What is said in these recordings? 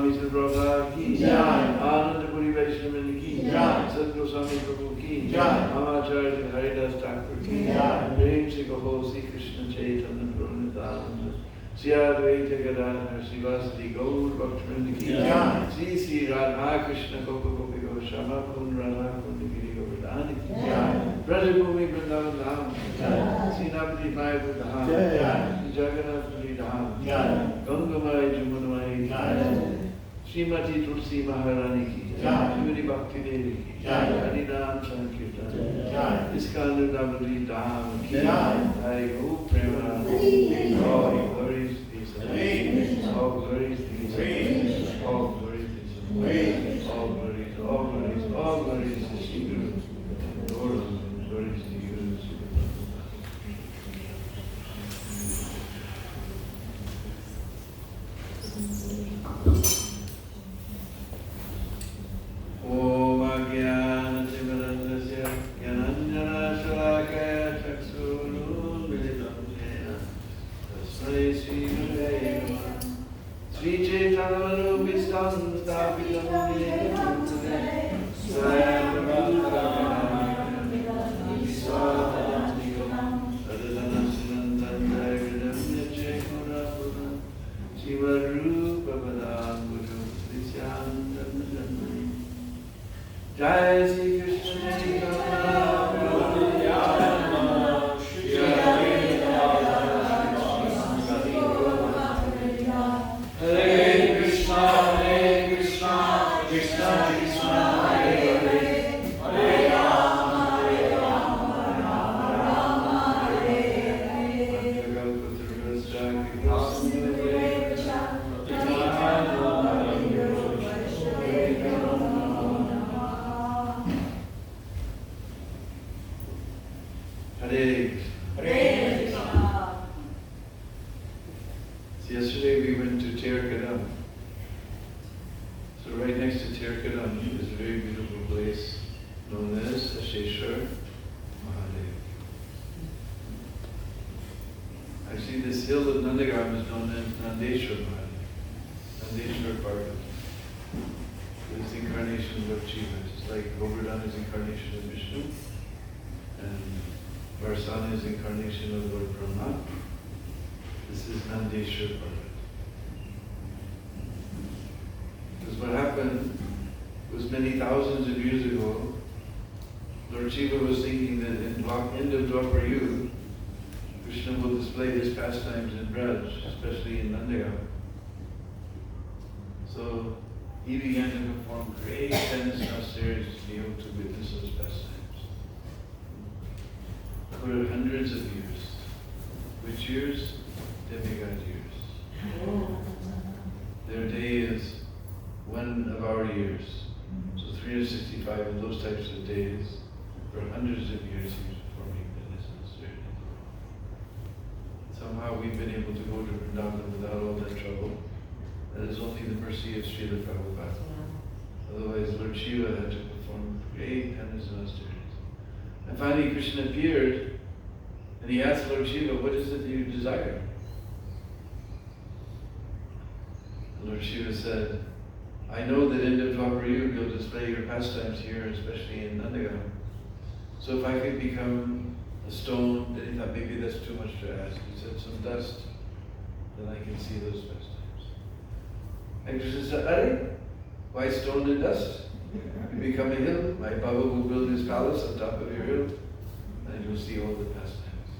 Goswami Prabhu ki Jai, Ananda Puri Vaishnavan ki Jai, Sat Goswami Prabhu ki Jai, Amacharya Haridas Thakur ki Jai, Prem Se Kaho Sri Krishna Chaitanya Prabhu Nityananda, Sri Advaita Gadadhar Srivasadi Gaur Bhaktivinoda ki Jai, Sri Sri Radha Krishna Gopa Gopi Goswami Kund Radha Kund Giri Govardhani ki Jai, Vraja Bhumi Vrindavan Dham, Sri Navadvip Mayapur Dham, Sri Jagannath Puri Dham, Gangamai Jamunamai ki Srimati Tulsi Maharani ki Shrimati Bhakti Devi ki Harinam Sankirtan, Iskcon Temple Dham ki Jai, Go Premanand, all glories be to all glories be to all glories be to all glories, all glories, all glories to Sri Guru, Lord, glories to you. Om Agyan Timarandasya Gyananjana Shalakaya Chaksurun Militam Jena Tasmai Sri Gurave Namaha Sri Chaitanya Vistam Stapitam Jena Swayam Prabhupada Viswadam Nikam Adadana Sinantan Jayvidam Nyache Kunapuna Shivarupa Padam Guru Visyam Dhamma Jai Sri Krishna Chaitanya Prabhu Nityananda Shri Advaita Hare Krishna Krishna Krishna Hare Hare Hare Rama Rama Hare Hare. So yesterday we went to Tirkadam. So right next to Tirkadam is a very beautiful place known as Asheshwar Mahadev. Actually, this hill of Nandagaon is known as Nandeshwar Mahadev, Nandeshwar Parvat. It's the incarnation of Lord Shiva. It's like Govardhan is incarnation of Vishnu, and Varsana is incarnation of Lord Brahma. This is Nandeshwar Parvat. Because what happened was many thousands of years ago, Lord Shiva was thinking that in the end of Dwapar Yuga, Krishna will display his pastimes in Vraja, especially in Nandagaon. So he began to perform great penance and austerities to be able to witness those pastimes. For hundreds of years. Which years? Demigod years. Their day is one of our years. So 365 of those types of days, for hundreds of years he was performing penance and austerity. Somehow we've been able to go to Vrindavan without all that trouble. That is only the mercy of Srila Prabhupada. Otherwise, Lord Shiva had to perform great penance and austerities. And finally, Krishna appeared, and he asked Lord Shiva, "What is it that you desire?" And Lord Shiva said, "I know that in the Dwapar Yuga you'll display your pastimes here, especially in Nandagaon. So if I could become a stone," then he thought maybe that's too much to ask. He said, "Some dust, then I can see those pastimes." And Krishna said, "Are, why stone and dust? You become a hill. My Baba will build his palace on top of your hill, and you'll see all the pastimes."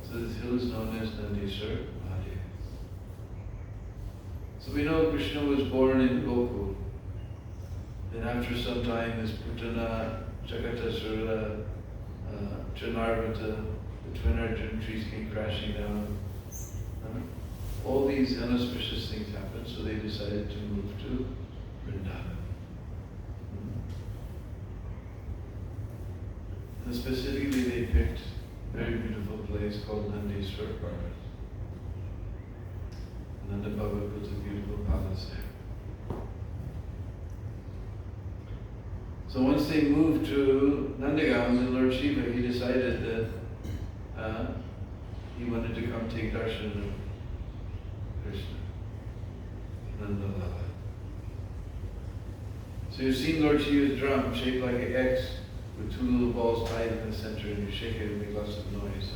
So this hill is known as Nandeshwar Mahadev. So we know Krishna was born in Gokul. Then after some time, his Putana, Jagatasura, Chanarvata, the twin Arjun trees came crashing down. All these inauspicious things happened, so they decided to move to Vrindavan. And specifically they picked a very beautiful place called Nandeshwar Parvat. Nanda Baba built a beautiful palace there. So once they moved to Nandagaon, then Lord Shiva, he decided that he wanted to come take darshan of Krishna. Nandalala. So you've seen Lord Shiva's drum shaped like an X with two little balls tied in the center, and you shake it and make lots of noise.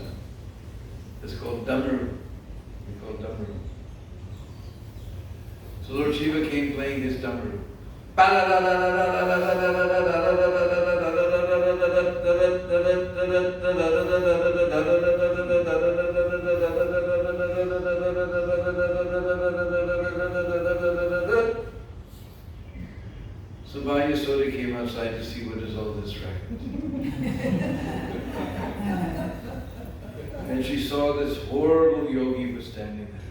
It's called Damaru. We call it Damaru. So Lord Shiva came playing his Damaru. So Maya Yasoda came outside to see what is all this racket. And she saw this horrible yogi was standing there.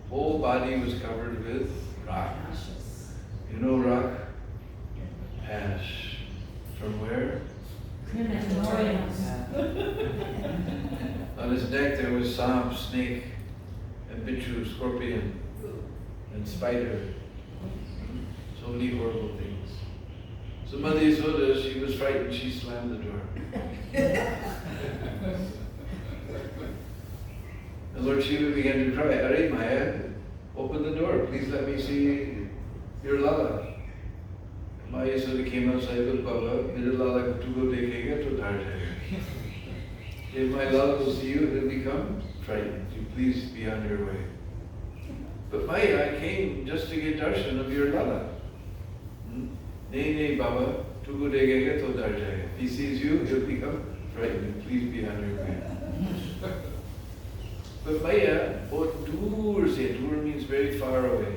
Whole body was covered with rock. You know rock? Ash. From where? On his neck there was Sam, snake, and Bichu, scorpion, and spider. So many horrible things. So Mother Yasoda, she was frightened, she slammed the door. And Lord Shiva began to cry, "Arey Maya, open the door, please let me see your lala." And Maya Yasoda came outside with Baba, "Mere lala tuko dekhega to dar jayega." If my lala will see you, he'll become frightened. You please be on your way. But Maya, I came just to get darshan of your lala. Nay, Baba, tuko dekhega to dar jayega. If he sees you, he'll become frightened. Please be on your way. But Maya, dur means very far away.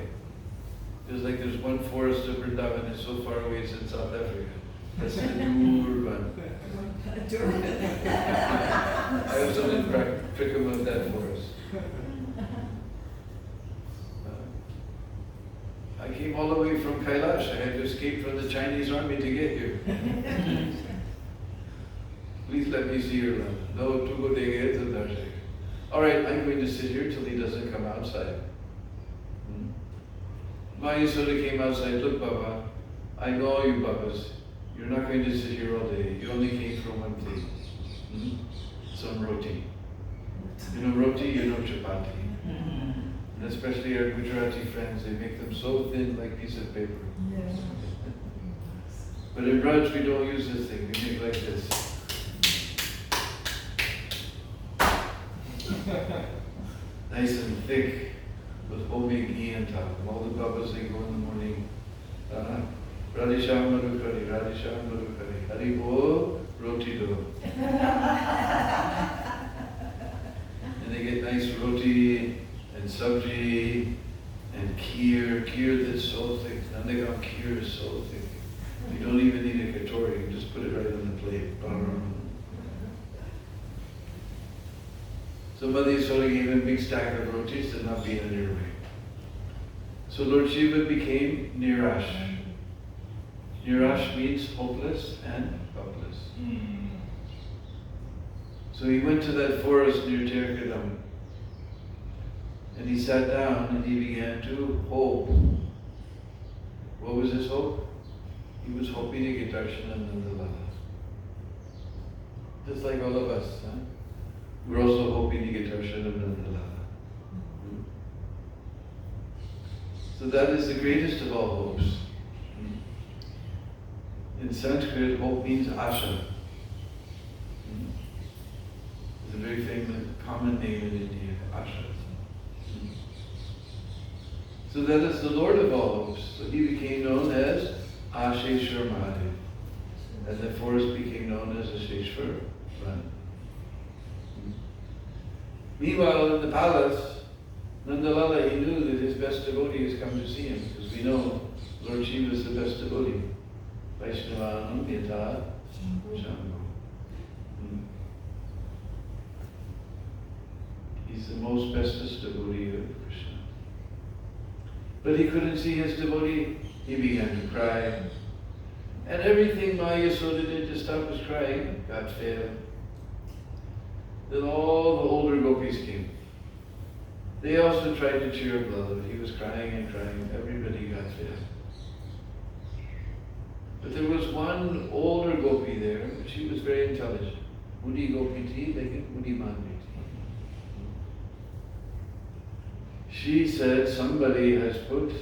Just like there's one forest of Vrindavan, it's so far away it's in South Africa. That's the dur one. I was on the practicum of that forest. I came all the way from Kailash. I had to escape from the Chinese army to get here. Please let me see your land. No, tuko dege to darjega. All right, I'm going to sit here till he doesn't come outside. Maya Yasoda came outside. Look, Baba, I know all you Babas. You're not going to sit here all day. You only came for one thing. Some roti. You know roti, you know chapati. And especially our Gujarati friends, they make them so thin like piece of paper. But in Vraj, we don't use this thing. We make like this. Nice and thick, with homemade ghee on top. And all the babas, they go in the morning. Radhisham Madhukari, Radhisham Madhukari, Hari Bo, Roti Do. And they get nice roti and sabji and kheer that's so thick. Nandagaon kheer is so thick. You don't even need a katori, you just put it right on the plate. So Mother Yasoda gave him a big stack of rotis to not be in your way. So Lord Shiva became Nirash. Nirash means hopeless and helpless. So he went to that forest near Terkadam. And he sat down and he began to hope. What was his hope? He was hoping to get darshan of Nandalala. Just like all of us. Huh? We're also hoping to get darshan of Nandalala. So that is the greatest of all hopes. In Sanskrit, hope means asha. It's a very famous, common name in India, asha. So that is the Lord of all hopes. So he became known as Asheshwar Mahadev. And the forest became known as Asheshwar Run. Meanwhile, in the palace, Nandalala, he knew that his best devotee has come to see him, because we know Lord Shiva is the best devotee. Vaishnavanam Yatha Shambhu. He's the most bestest devotee of Krishna. But he couldn't see his devotee. He began to cry. And everything Maya Yasoda did to stop his crying got failed. Then all the older gopis came. They also tried to cheer up Lala. He was crying and crying. Everybody got failed. But there was one older gopi there. She was very intelligent. Mudi gopiti, lekin mudi manviti. She said somebody has put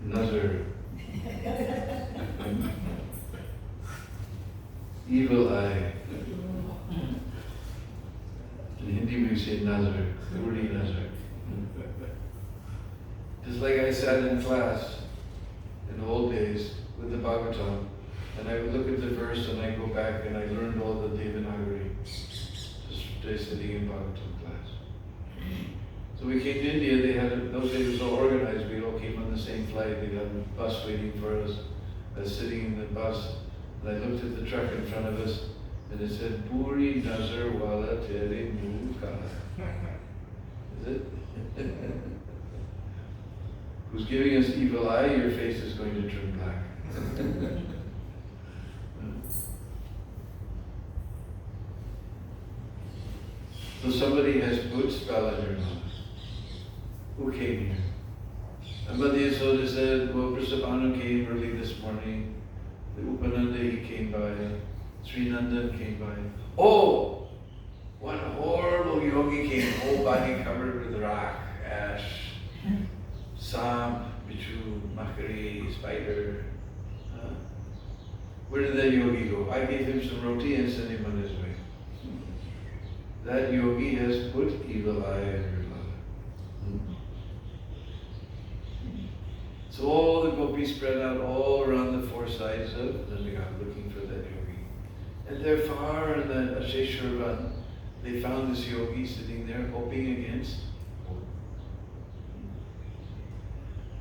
Nazar. Evil eye. In Hindi we say Nazar, Guri Nazar. Just like I sat in class in the old days with the Bhagavatam, and I would look at the verse and I go back and I learned all the Devanagari just sitting in Bhagavatam class. So we came to India, they had, those days it was all organized, we all came on the same flight, they had a bus waiting for us. I was sitting in the bus and I looked at the truck in front of us and it said, Puri Nazar Wala Tere Muka. Is it? Who's giving us evil eye, your face is going to turn black. So somebody has put spell on your mouth. Who came here? Somebody Yasoda said, well, Prasabhanu came early this morning. The Upananda, he came by. Sri Nandan came by. Oh! One horrible yogi came, whole body covered with rock, ash, samp, bichu, makari, spider. Where did that yogi go? I gave him some roti and sent him on his way. That yogi has put evil eye on your love. So all the gopis spread out all around the four sides of Nandagram looking for that yogi. And there far in the Asheshwaravan, they found this yogi sitting there hoping against hope.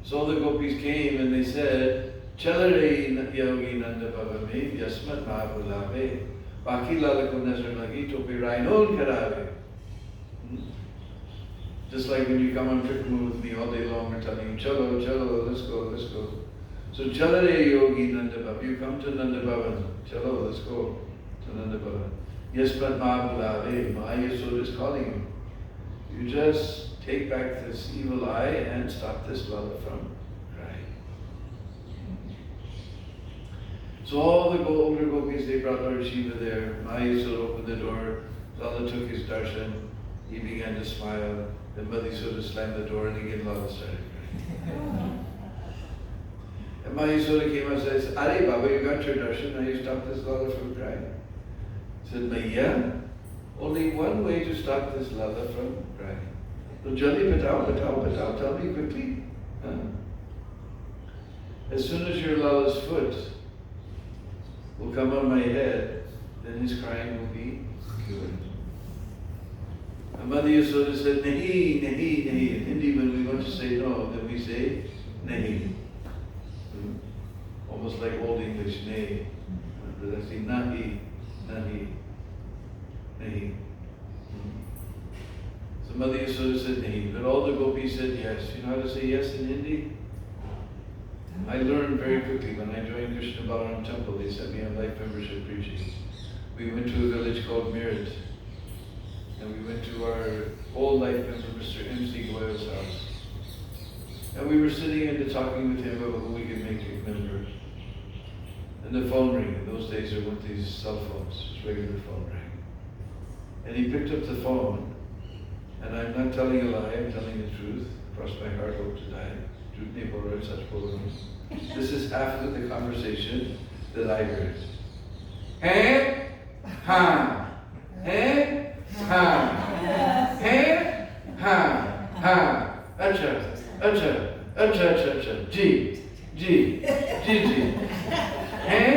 So all the gopis came and they said, Chalare yogi Nanda Bhavame Yasmat Mahabulave Baki Lalako Nazar Lagi Topi Rainon Karave. Just like when you come on Tripura with me all day long, we're telling you, Chalo, Chalo, let's go, let's go. So Chalare yogi Nanda Bhavan, you come to Nanda Bhavan, Chalo, let's go to Nanda Bhavan. Yasmat Mahabulave, Mahayasoda is calling you. You just take back this evil eye and stop this lala from crying. So all the older gopis, they brought Lord Shiva there. Mahayasoda opened the door, Lala took his darshan, he began to smile, then Madhisoda slammed the door and again Lala started crying. And Mahayasoda came and says, Are Baba, you got your darshan, now you stop this Lala from crying. He said, Maiya, only one way to stop this Lala from crying. So Jaldi batao, tell me quickly. As soon as your Lala's foot will come on my head, then his crying will be cured. Mother Yasoda said, Nahi, Nahi, Nahi. In Hindi, when we want to say no, then we say Nahi. Almost like Old English, Nahi. But I say Nahi, Nahi, Nahi. So Mother Yasoda said Nahi. But all the gopis said yes. You know how to say yes in Hindi? I learned very quickly when I joined Iskcon Temple. They sent me on life membership preaching. We went to a village called Meerut. And we went to our old life member, Mr. M.C. Goyal's house. And we were sitting and talking with him about who we could make a member. And the phone rang. In those days there weren't these cell phones, just regular phone rang. And he picked up the phone, and I'm not telling a lie, I'm telling the truth. Cross my heart, hope to die. This is half of the conversation that I heard. Hey, ha, hey, ha, hey, ha, ha, acha, acha, acha, acha, acha, ji, ji, ji, ji, hey,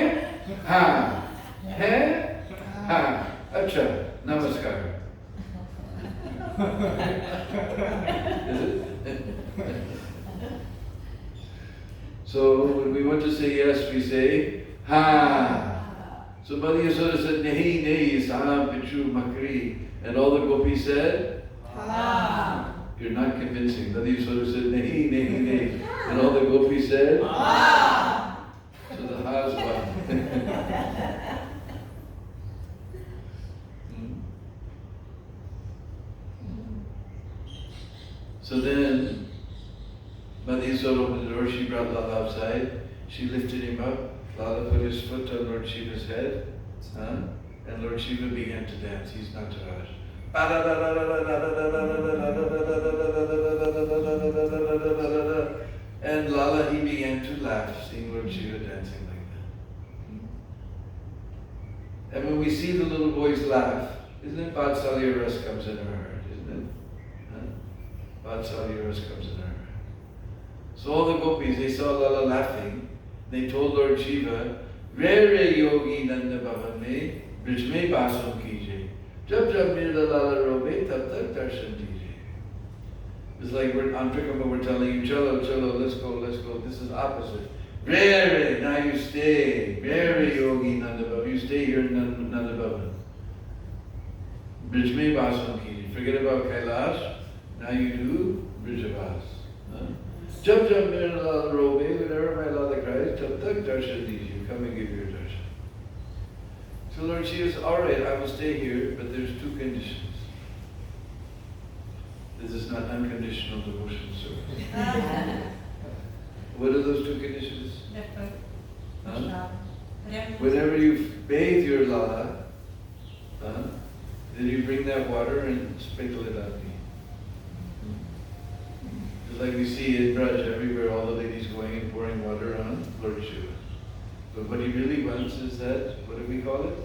ha, hey, ha, acha, namaskar. Is it? So when we want to say yes, we say ha. So Mother Yasoda said Nahi, Nahi, Saham, Pichu, Makri, and all the gopis said ha. You're not convincing. Mother Yasoda said Nahi, Nahi, Nahi, and all the gopis said ha. So the ha is one. So then Mother Yasoda opened the door, she brought Lala outside, she lifted him up, Lala put his foot on Lord Shiva's head, and Lord Shiva began to dance. He's Nataraj. And Lala, he began to laugh, seeing Lord Shiva dancing like that. And when we see the little boys laugh, isn't it Vatsalya Ras comes in our heart, isn't it? Huh? Vatsalya Ras comes in our heart. So all the gopis, they saw Lala laughing. They told Lord Shiva, Re yogi nanda bhavan mein, brij mein bason kije. Jab jab mirla lala robe, tab tak darshan dije. It's like we're telling you, chalo, chalo, let's go, let's go. This is opposite. Re, now you stay. Re yogi nanda bhavan. You stay here in Nanda Bhavan. Brij mein bason kije. Forget about Kailash. Now you do Brijavas. Jab jab mirla lala robe, whenever my Lala cries, tab tak darshan dije. Come and give your darshan. So Lord Shiva says, all right, I will stay here, but there's two conditions. This is not unconditional devotion service. What are those two conditions? Huh? Whenever you bathe your Lala, then you bring that water and sprinkle it on me. Just like we see in Vraja, everywhere all the ladies going and pouring water on Lord Shiva. But what he really wants is that, what do we call it?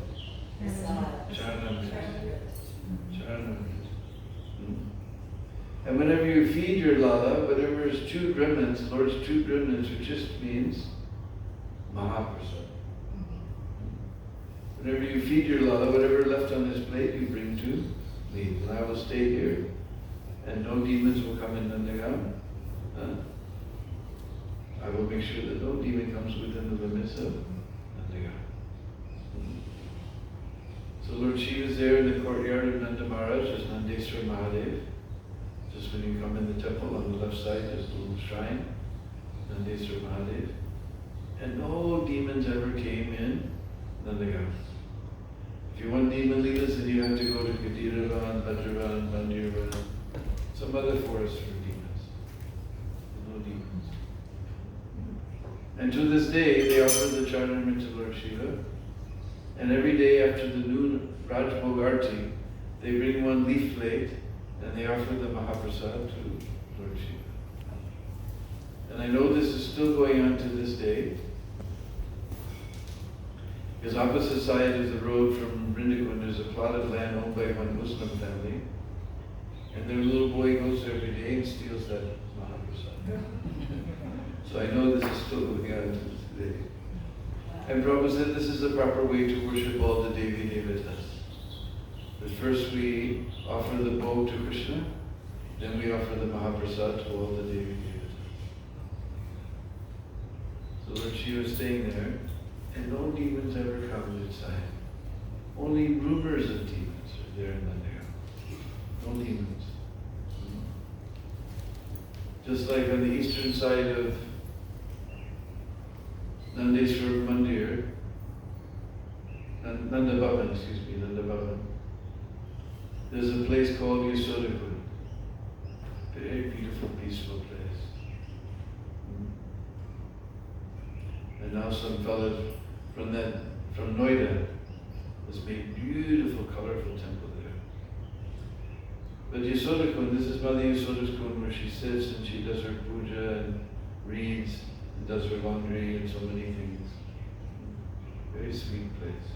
Charanamrit. Charanamrit. And whenever you feed your Lala, whatever is two gremlins, Lord's two gremlins, which just means Mahaprasad. Whenever you feed your Lala, whatever left on his plate, you bring to me. And I will stay here, and no demons will come in Nandagam. I will make sure that no demon comes within the limits of Nandagam. So Lord Shiva is there in the courtyard of Nanda Maharaj as Nandeswar Mahadev. Just when you come in the temple, on the left side there's a little shrine, Nandeswar Mahadev. And no demons ever came in Nandagam. If you want demon leelas, then you have to go to Kadiravan, Bhadravan, Bandirvan, some other forest for demons. No demons. And to this day, they offer the Charanamrit to Lord Shiva. And every day after the noon Rajbhog Arti, they bring one leaf plate and they offer the Mahaprasad to Lord Shiva. And I know this is still going on to this day. Because opposite side of the road from Vrindakun, there's a plot of land owned by one Muslim family. And their little boy goes there every day and steals that Mahaprasad. So I know this is still going on to today. And Prabhupada said this is the proper way to worship all the Devi Devatas. But first we offer the bhog to Krishna, then we offer the Mahaprasad to all the Devi Devatas. So Lord Shiva is staying there, and no demons ever come inside. Only rumors of demons are there in Nandagam. No demons. Just like on the eastern side of Nandeswar Mandir, Nanda Bhavan, Nanda Bhavan. There's a place called Yasodakund. Very beautiful, peaceful place. And now some fellow from Noida has made beautiful, colorful temple there. But Yasodakund, this is Mother Yasoda's kund where she sits and she does her puja and reads and does her laundry and so many things. Very sweet place.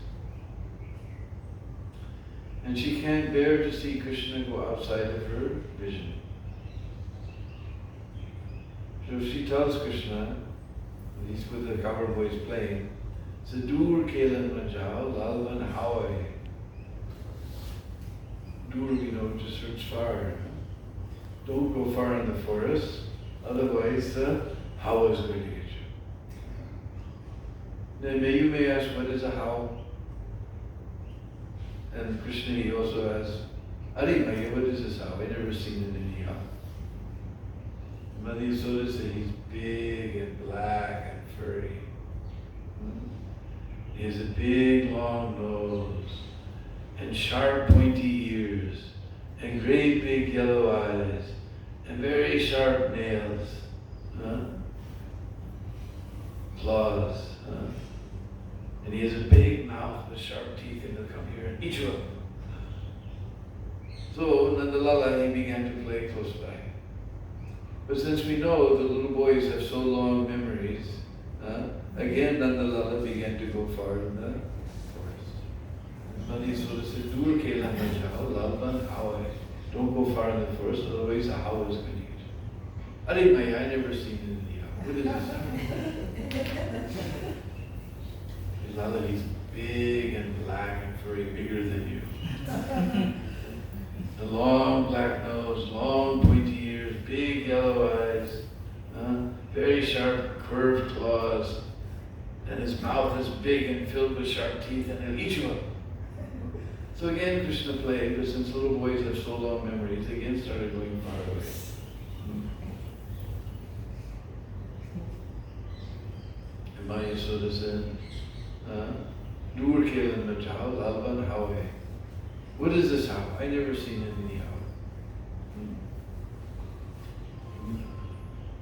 And she can't bear to see Krishna go outside of her vision. So she tells Krishna, when he's with the cover boys playing, Sadur Kelan Majao, Lalvan Hawaii. Dur, just search far. Don't go far in the forest, otherwise the Hawa is going to get you. Then you may ask, what is a Hawa? And Krishna, he also asks, Arimaya, what is this Hawa? I've never seen it in any Hawa. Mother Yasoda said he's big and black and furry. He has a big long nose and sharp pointy ears and great big yellow eyes and very sharp nails. Claws. And he has a big mouth with sharp teeth and he'll come here and eat you up. So Nandalala, he began to play close by. But since we know the little boy boys have so long memories, again Nandalala began to go far in the forest. Mother Yasoda said, "Dur kela na jao, lalban hao hai." Don't go far in the forest, otherwise the owl is going to eat you. Are Maya, I never seen it in the owl. What is this? Lala, he's big and black and furry, bigger than you. The long black nose, long pointy ears, big yellow eyes, very sharp curved claws, and his mouth is big and filled with sharp teeth, and he'll eat you up. So again, Krishna played, but since little boys have so long memories, they again started going far away. And Maya Yasoda said, "Dur kelan machao, lalban hawe." What is this how? I never seen it in the how.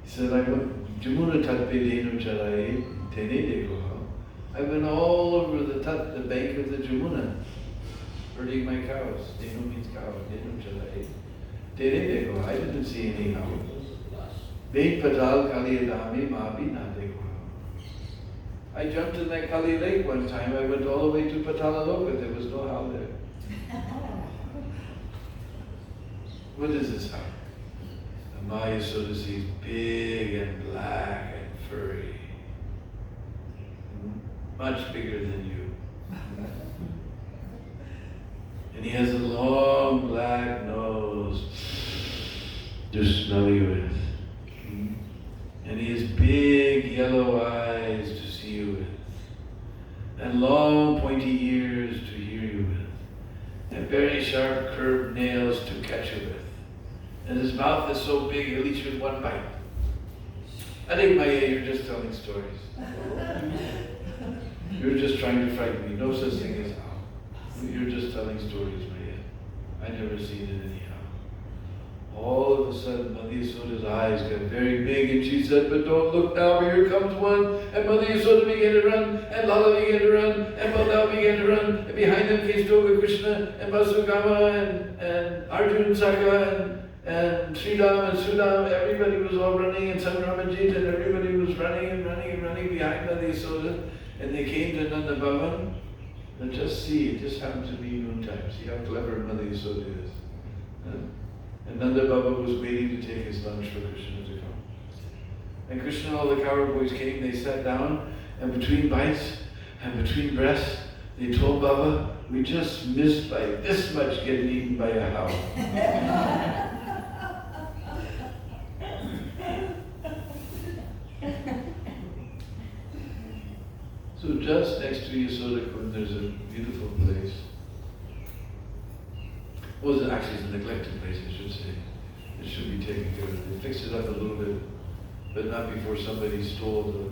He said, "I went Jamuna tat pe denu charai tene dekho how." I've been all over the tat, the bank of the Jamuna, herding my cows. Denu means cow. Denu charai tene dekho. I didn't see any how. Bein patal kali adami mabi na dekho. I jumped in that Kali lake one time. I went all the way to Patalaloka. There was no how there. What is this how? The Maya Yasoda sees big and black and furry. Much bigger than you. And he has a long black nose to smell you with. And he has big yellow eyes to see you with. And long pointy ears to hear you with. And very sharp curved nails to catch you with. And his mouth is so big, he'll eat you with one bite. I think, Maya, you're just telling stories. You're just trying to frighten me. No such thing as how. You're just telling stories, Maya. I never seen it anyhow. All of a sudden, Mother Yasoda's eyes got very big, and she said, "But don't look now, for here comes one." And Mother Yasoda began to run, and Lala began to run, and Baldev began to run, and behind them came Stoga Krishna, and Vasugama, and Arjuna Saka, and Sridham and Sudam. Everybody was all running, and Sangramajit, and everybody was running and running and running behind Mother Yasoda. And they came to Nanda Bhavan, and just see, it just happened to be noontime. See how clever Mother Yasoda is. And Nanda Baba was waiting to take his lunch for Krishna to come. And Krishna and all the cowherd boys came, they sat down, and between bites and between breaths, they told Baba, "We just missed by this much getting eaten by a owl." So just next to Yasoda Kund, there's a beautiful place. Well, actually, it's a neglected place, I should say. It should be taken care of. They fixed it up a little bit, but not before somebody stole the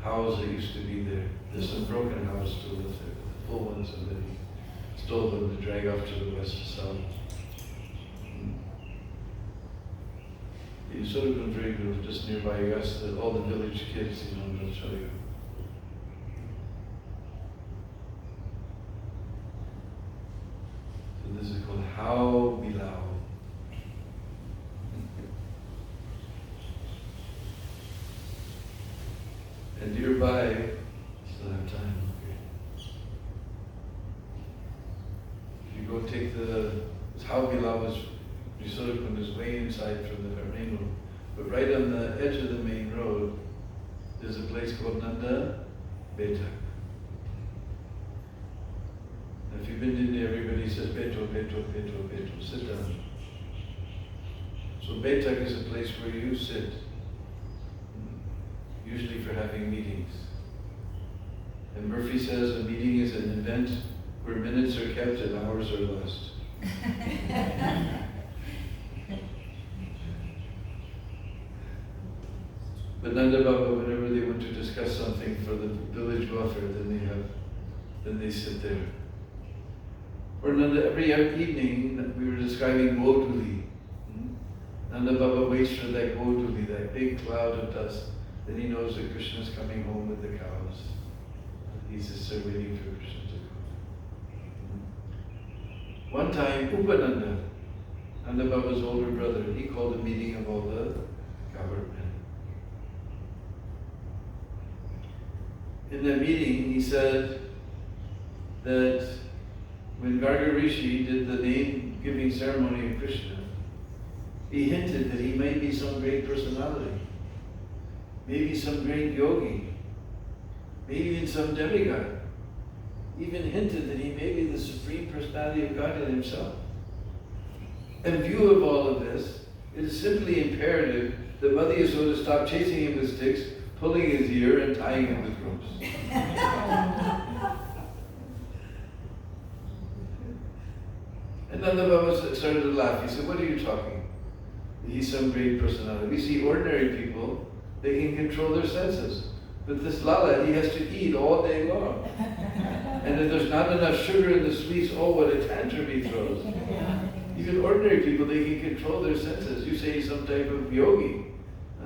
house that used to be there. There's some broken houses still left there. The full ones, somebody stole them to drag off to the west to sell them. You sort of been very good, just nearby us, all the village kids, I'm going to show you. So this is called How Bilao. And nearby, still have time, okay. If you go take How Bilao is, Yasodakund is way inside from the main road. But right on the edge of the main road, there's a place called Nanda Betak. If you've been in there, everybody says, "Beto, Beto, Beto, Beto," sit down. So Betak is a place where you sit, usually for having meetings. And Murphy says a meeting is an event where minutes are kept and hours are lost. But Nanda Baba, whenever they want to discuss something for the village welfare, then they sit there. Or Nanda, every evening we were describing Goduli. Nanda Baba waits for that Goduli, that big cloud of dust. Then he knows that Krishna is coming home with the cows. He's just there waiting for Krishna to come. One time, Upananda, Nanda Baba's older brother, he called a meeting of all the cowherd men. in that meeting, he said that when Garga Rishi did the name-giving ceremony of Krishna, he hinted that he may be some great personality, maybe some great yogi, maybe even some demigod. Even hinted that he may be the Supreme Personality of Godhead himself. In view of all of this, it is simply imperative that Mother Yasoda stop chasing him with sticks, pulling his ear, and tying him with ropes. And Nanda Baba started to laugh. He said, "What are you talking? He's some great personality. We see ordinary people, they can control their senses. But this Lala, he has to eat all day long. And if there's not enough sugar in the sweets, oh, what a tantrum he throws. Even ordinary people, they can control their senses. You say he's some type of yogi,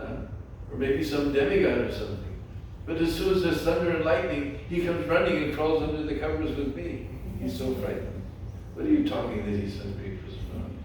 or maybe some demigod or something. But as soon as there's thunder and lightning, he comes running and crawls under the covers with me. He's so frightened. What are you talking that he's some great personality?"